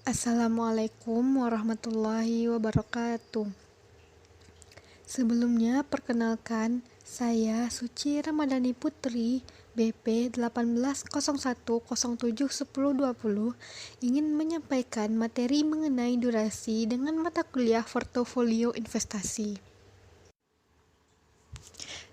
Assalamualaikum warahmatullahi wabarakatuh. Sebelumnya, perkenalkan, saya Suci Ramadhani Putri, BP 1801071020, ingin menyampaikan materi mengenai durasi dengan mata kuliah portofolio investasi.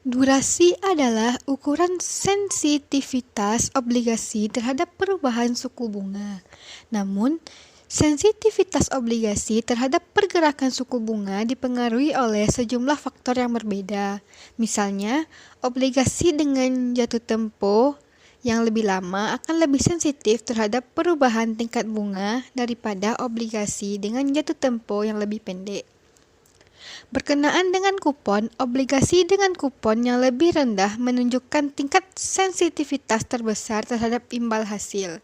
Durasi adalah ukuran sensitivitas obligasi terhadap perubahan suku bunga. Namun, sensitivitas obligasi terhadap pergerakan suku bunga dipengaruhi oleh sejumlah faktor yang berbeda. Misalnya, obligasi dengan jatuh tempo yang lebih lama akan lebih sensitif terhadap perubahan tingkat bunga daripada obligasi dengan jatuh tempo yang lebih pendek. Berkenaan dengan kupon, obligasi dengan kupon yang lebih rendah menunjukkan tingkat sensitivitas terbesar terhadap imbal hasil.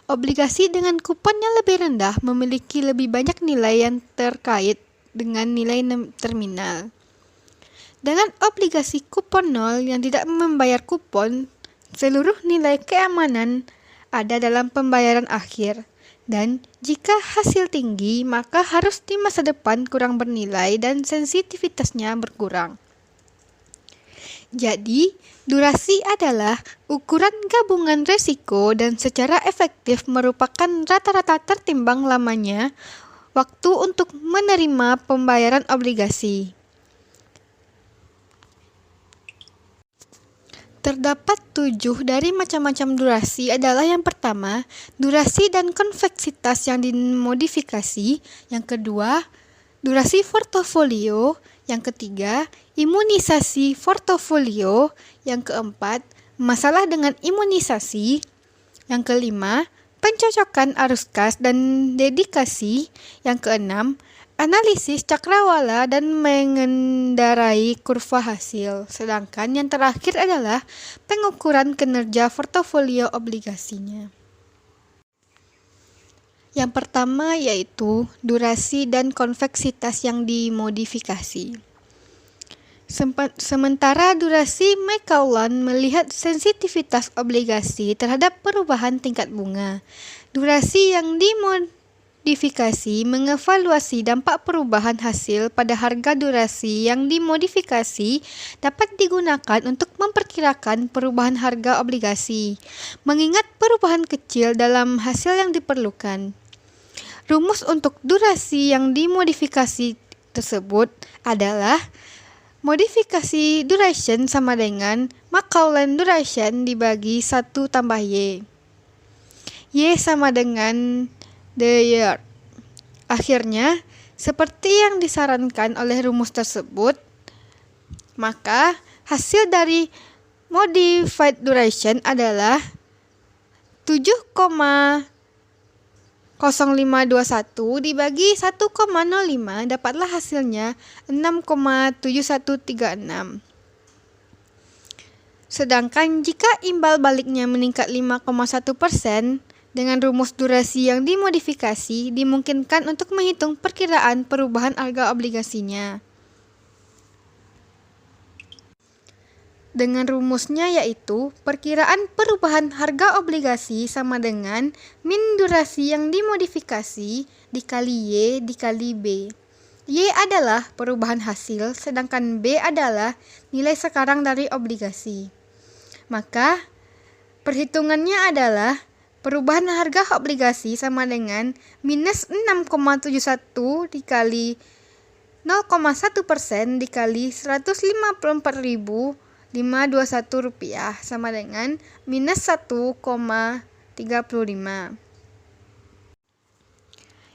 Obligasi dengan kupon yang lebih rendah memiliki lebih banyak nilai yang terkait dengan nilai terminal. Dengan obligasi kupon nol yang tidak membayar kupon, seluruh nilai keamanan ada dalam pembayaran akhir. Dan jika hasil tinggi, maka harus di masa depan kurang bernilai dan sensitivitasnya berkurang. Jadi, durasi adalah ukuran gabungan resiko dan secara efektif merupakan rata-rata tertimbang lamanya waktu untuk menerima pembayaran obligasi. Terdapat 7 dari macam-macam durasi adalah yang pertama, durasi dan konveksitas yang dimodifikasi, yang kedua, durasi portofolio, yang ketiga, imunisasi portofolio, yang keempat, masalah dengan imunisasi, yang kelima, pencocokan arus kas dan dedikasi, yang keenam, analisis cakrawala dan mengendarai kurva hasil. Sedangkan yang terakhir adalah pengukuran kinerja portofolio obligasinya. Yang pertama yaitu durasi dan konveksitas yang dimodifikasi. Sementara durasi Maclaurin melihat sensitivitas obligasi terhadap perubahan tingkat bunga. Durasi yang dimodifikasi mengevaluasi dampak perubahan hasil pada harga. Durasi yang dimodifikasi dapat digunakan untuk memperkirakan perubahan harga obligasi, mengingat perubahan kecil dalam hasil yang diperlukan. Rumus untuk durasi yang dimodifikasi tersebut adalah modifikasi duration sama dengan Maclaurin duration dibagi 1 tambah Y. Y sama dengan the year. Akhirnya, seperti yang disarankan oleh rumus tersebut, maka hasil dari modified duration adalah 7,0521 dibagi 1,05 dapatlah hasilnya 6,7136. Sedangkan jika imbal baliknya meningkat 5,1%, dengan rumus durasi yang dimodifikasi dimungkinkan untuk menghitung perkiraan perubahan harga obligasinya. Dengan rumusnya yaitu perkiraan perubahan harga obligasi sama dengan min durasi yang dimodifikasi dikali Y dikali B. Y adalah perubahan hasil, sedangkan B adalah nilai sekarang dari obligasi. Maka perhitungannya adalah perubahan harga obligasi sama dengan minus 6,71 dikali 0,1% dikali 154.521 rupiah sama dengan minus 1,35.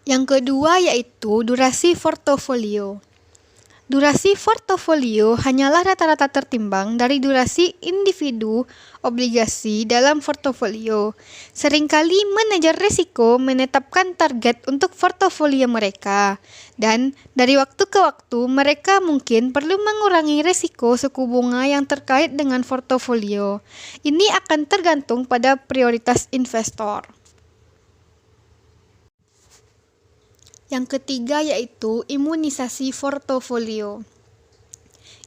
Yang kedua yaitu durasi portofolio. Durasi portofolio hanyalah rata-rata tertimbang dari durasi individu obligasi dalam portofolio. Seringkali manajer risiko menetapkan target untuk portofolio mereka, dan dari waktu ke waktu mereka mungkin perlu mengurangi risiko suku bunga yang terkait dengan portofolio. Ini akan tergantung pada prioritas investor. Yang ketiga yaitu imunisasi portofolio.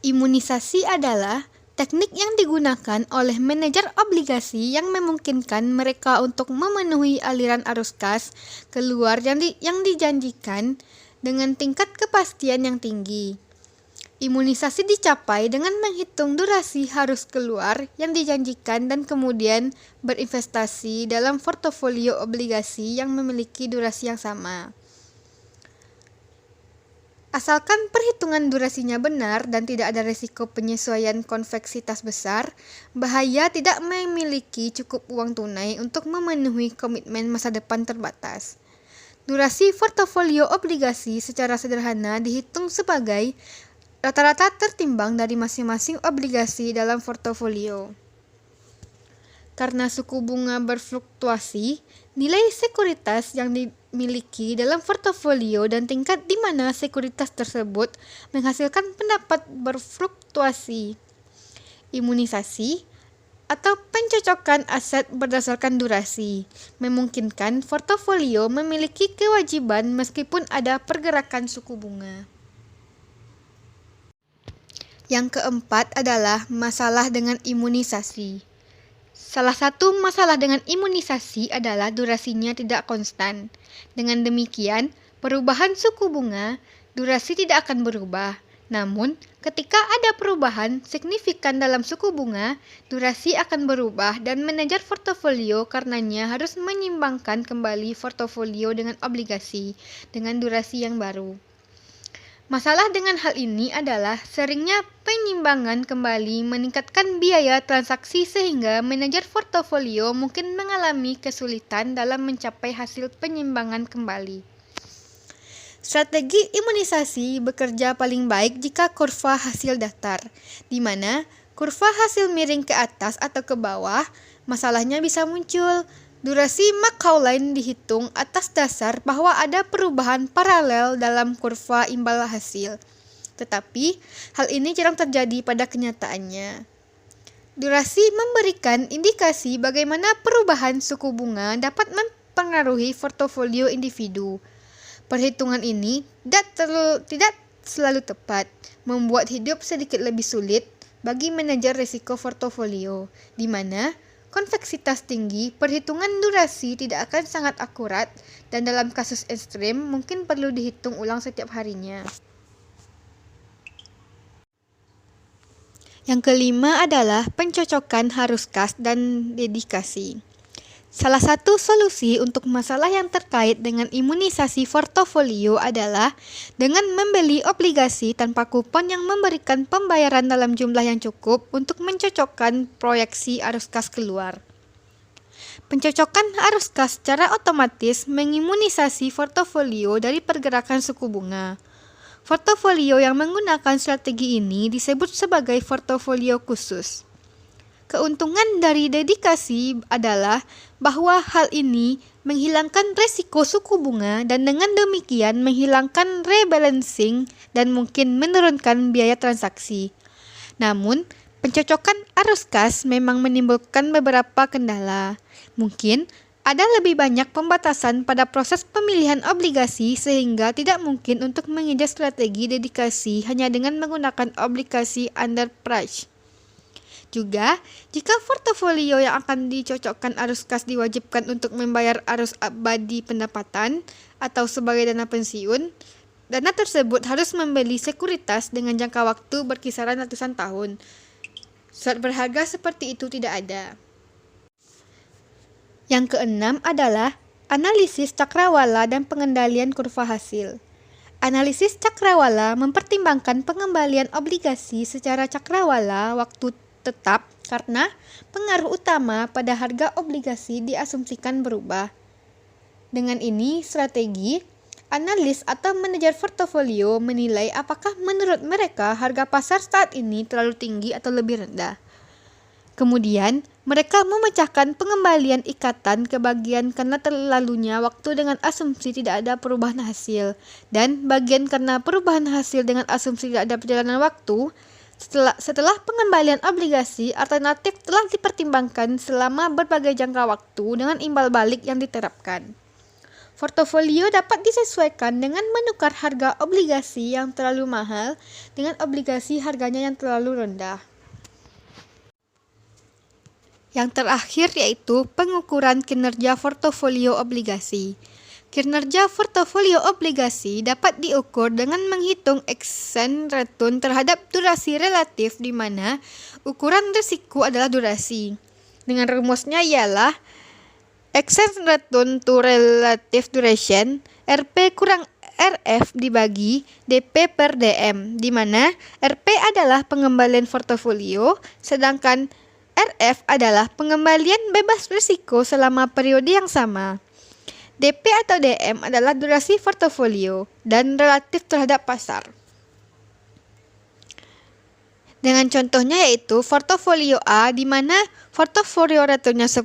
Imunisasi adalah Teknik yang digunakan oleh manajer obligasi yang memungkinkan mereka untuk memenuhi aliran arus kas keluar yang dijanjikan dengan tingkat kepastian yang tinggi. Imunisasi dicapai dengan menghitung durasi arus keluar yang dijanjikan dan kemudian berinvestasi dalam portofolio obligasi yang memiliki durasi yang sama. Asalkan perhitungan durasinya benar dan tidak ada risiko penyesuaian konveksitas besar, bahaya tidak memiliki cukup uang tunai untuk memenuhi komitmen masa depan terbatas. Durasi portofolio obligasi secara sederhana dihitung sebagai rata-rata tertimbang dari masing-masing obligasi dalam portofolio. Karena suku bunga berfluktuasi, nilai sekuritas yang dimiliki dalam portofolio dan tingkat di mana sekuritas tersebut menghasilkan pendapat berfluktuasi. Imunisasi atau pencocokan aset berdasarkan durasi memungkinkan portofolio memiliki kewajiban meskipun ada pergerakan suku bunga. Yang keempat adalah masalah dengan imunisasi. Salah satu masalah dengan imunisasi adalah durasinya tidak konstan. Dengan demikian, perubahan suku bunga, durasi tidak akan berubah. Namun, ketika ada perubahan signifikan dalam suku bunga, durasi akan berubah dan manajer portofolio karenanya harus menyimbangkan kembali portofolio dengan obligasi dengan durasi yang baru. Masalah dengan hal ini adalah seringnya penyimbangan kembali meningkatkan biaya transaksi sehingga manajer portofolio mungkin mengalami kesulitan dalam mencapai hasil penyimbangan kembali. Strategi imunisasi bekerja paling baik jika kurva hasil datar, di mana kurva hasil miring ke atas atau ke bawah, masalahnya bisa muncul. Durasi Macaulay dihitung atas dasar bahwa ada perubahan paralel dalam kurva imbal hasil. Tetapi, hal ini jarang terjadi pada kenyataannya. Durasi memberikan indikasi bagaimana perubahan suku bunga dapat mempengaruhi portofolio individu. Perhitungan ini tidak selalu tepat, membuat hidup sedikit lebih sulit bagi manajer risiko portofolio, di mana konveksitas tinggi, perhitungan durasi tidak akan sangat akurat, dan dalam kasus ekstrem mungkin perlu dihitung ulang setiap harinya. Yang kelima adalah pencocokan arus kas dan dedikasi. Salah satu solusi untuk masalah yang terkait dengan imunisasi portofolio adalah dengan membeli obligasi tanpa kupon yang memberikan pembayaran dalam jumlah yang cukup untuk mencocokkan proyeksi arus kas keluar. Pencocokan arus kas secara otomatis mengimunisasi portofolio dari pergerakan suku bunga. Portofolio yang menggunakan strategi ini disebut sebagai portofolio khusus. Keuntungan dari dedikasi adalah bahwa hal ini menghilangkan resiko suku bunga dan dengan demikian menghilangkan rebalancing dan mungkin menurunkan biaya transaksi. Namun, pencocokan arus kas memang menimbulkan beberapa kendala. Mungkin ada lebih banyak pembatasan pada proses pemilihan obligasi sehingga tidak mungkin untuk menginjak strategi dedikasi hanya dengan menggunakan obligasi underpriced. Juga, jika portofolio yang akan dicocokkan arus kas diwajibkan untuk membayar arus abadi pendapatan atau sebagai dana pensiun, dana tersebut harus membeli sekuritas dengan jangka waktu berkisaran ratusan tahun. Surat berharga seperti itu tidak ada. Yang keenam adalah analisis cakrawala dan pengendalian kurva hasil. Analisis cakrawala mempertimbangkan pengembalian obligasi secara cakrawala waktu tetap karena pengaruh utama pada harga obligasi diasumsikan berubah. Dengan ini, strategi, analis atau manajer portofolio menilai apakah menurut mereka harga pasar saat ini terlalu tinggi atau lebih rendah. Kemudian, mereka memecahkan pengembalian ikatan ke bagian karena terlalunya waktu dengan asumsi tidak ada perubahan hasil, dan bagian karena perubahan hasil dengan asumsi tidak ada perjalanan waktu. Setelah pengembalian obligasi, alternatif telah dipertimbangkan selama berbagai jangka waktu dengan imbal balik yang diterapkan. Portofolio dapat disesuaikan dengan menukar harga obligasi yang terlalu mahal dengan obligasi harganya yang terlalu rendah. Yang terakhir yaitu pengukuran kinerja portofolio obligasi. Kinerja portofolio obligasi dapat diukur dengan menghitung exchange return terhadap durasi relatif di mana ukuran risiko adalah durasi. Dengan rumusnya ialah exchange return to relative duration RP kurang RF dibagi DP per DM, di mana RP adalah pengembalian portofolio, sedangkan RF adalah pengembalian bebas risiko selama periode yang sama. DP atau DM adalah durasi portofolio dan relatif terhadap pasar. Dengan contohnya yaitu portofolio A di mana portofolio returnnya 10,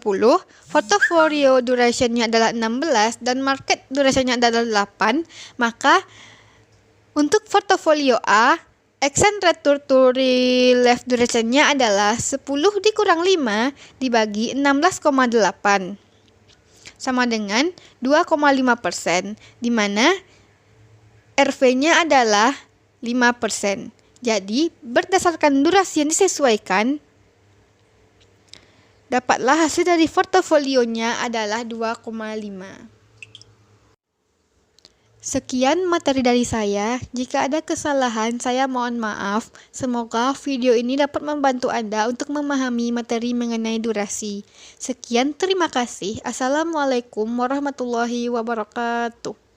portofolio durationnya adalah 16 dan market durationnya adalah 8, maka untuk portofolio A, exchange return to relative durationnya adalah 10 dikurang 5 dibagi 16,8 sama dengan 2,5%, di mana RV-nya adalah 5%. Jadi, berdasarkan durasi yang disesuaikan, dapatlah hasil dari portofolionya adalah 2,5. Sekian materi dari saya. Jika ada kesalahan, saya mohon maaf. Semoga video ini dapat membantu Anda untuk memahami materi mengenai durasi. Sekian, terima kasih. Assalamualaikum warahmatullahi wabarakatuh.